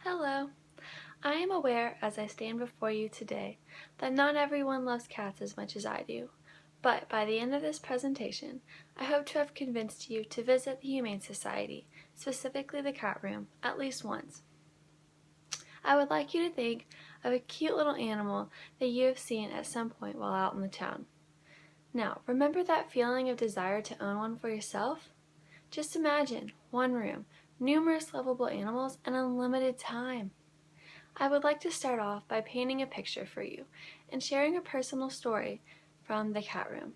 Hello. I am aware as I stand before you today that not everyone loves cats as much as I do, but by the end of this presentation, I hope to have convinced you to visit the Humane Society, specifically the cat room, at least once. I would like you to think of a cute little animal that you have seen at some point while out in the town. Now, remember that feeling of desire to own one for yourself? Just imagine one room, numerous lovable animals, and unlimited time. I would like to start off by painting a picture for you and sharing a personal story from the cat room.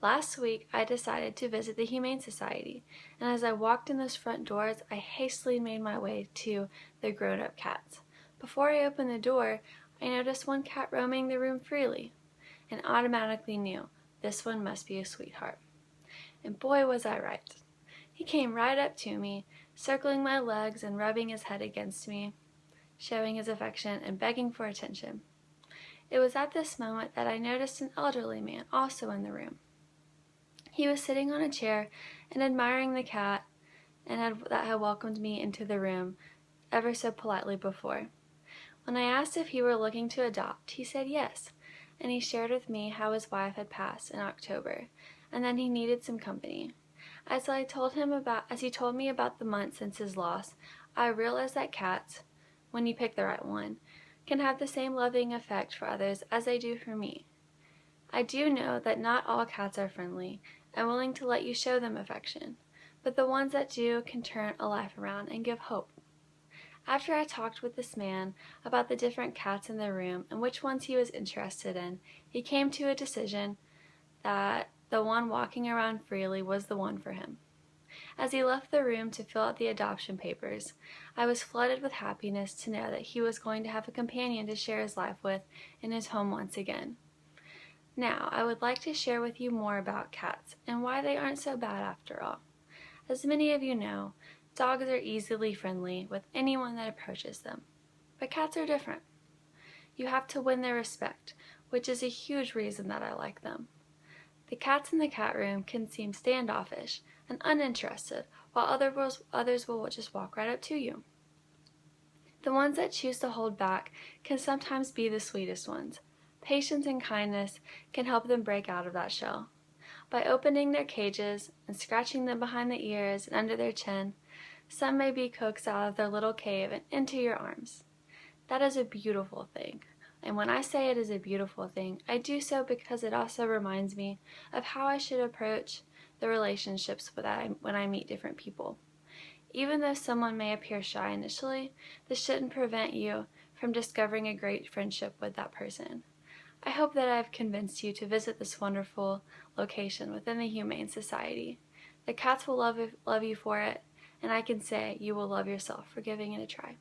Last week, I decided to visit the Humane Society, and as I walked in those front doors, I hastily made my way to the grown-up cats. Before I opened the door, I noticed one cat roaming the room freely, and automatically knew this one must be a sweetheart. And boy was I right. He came right up to me, circling my legs and rubbing his head against me, showing his affection and begging for attention. It was at this moment that I noticed an elderly man also in the room. He was sitting on a chair and admiring the cat that had welcomed me into the room ever so politely before. When I asked if he were looking to adopt, he said yes, and he shared with me how his wife had passed in October, and then he needed some company. As he told me about the months since his loss, I realized that cats, when you pick the right one, can have the same loving effect for others as they do for me. I do know that not all cats are friendly and willing to let you show them affection, but the ones that do can turn a life around and give hope. After I talked with this man about the different cats in the room and which ones he was interested in, he came to a decision that the one walking around freely was the one for him. As he left the room to fill out the adoption papers, I was flooded with happiness to know that he was going to have a companion to share his life with in his home once again. Now, I would like to share with you more about cats and why they aren't so bad after all. As many of you know, dogs are easily friendly with anyone that approaches them, but cats are different. You have to win their respect, which is a huge reason that I like them. The cats in the cat room can seem standoffish and uninterested, while others will just walk right up to you. The ones that choose to hold back can sometimes be the sweetest ones. Patience and kindness can help them break out of that shell. By opening their cages and scratching them behind the ears and under their chin, some may be coaxed out of their little cave and into your arms. That is a beautiful thing. And when I say it is a beautiful thing, I do so because it also reminds me of how I should approach the relationships when I meet different people. Even though someone may appear shy initially, this shouldn't prevent you from discovering a great friendship with that person. I hope that I've convinced you to visit this wonderful location within the Humane Society. The cats will love you for it, and I can say you will love yourself for giving it a try.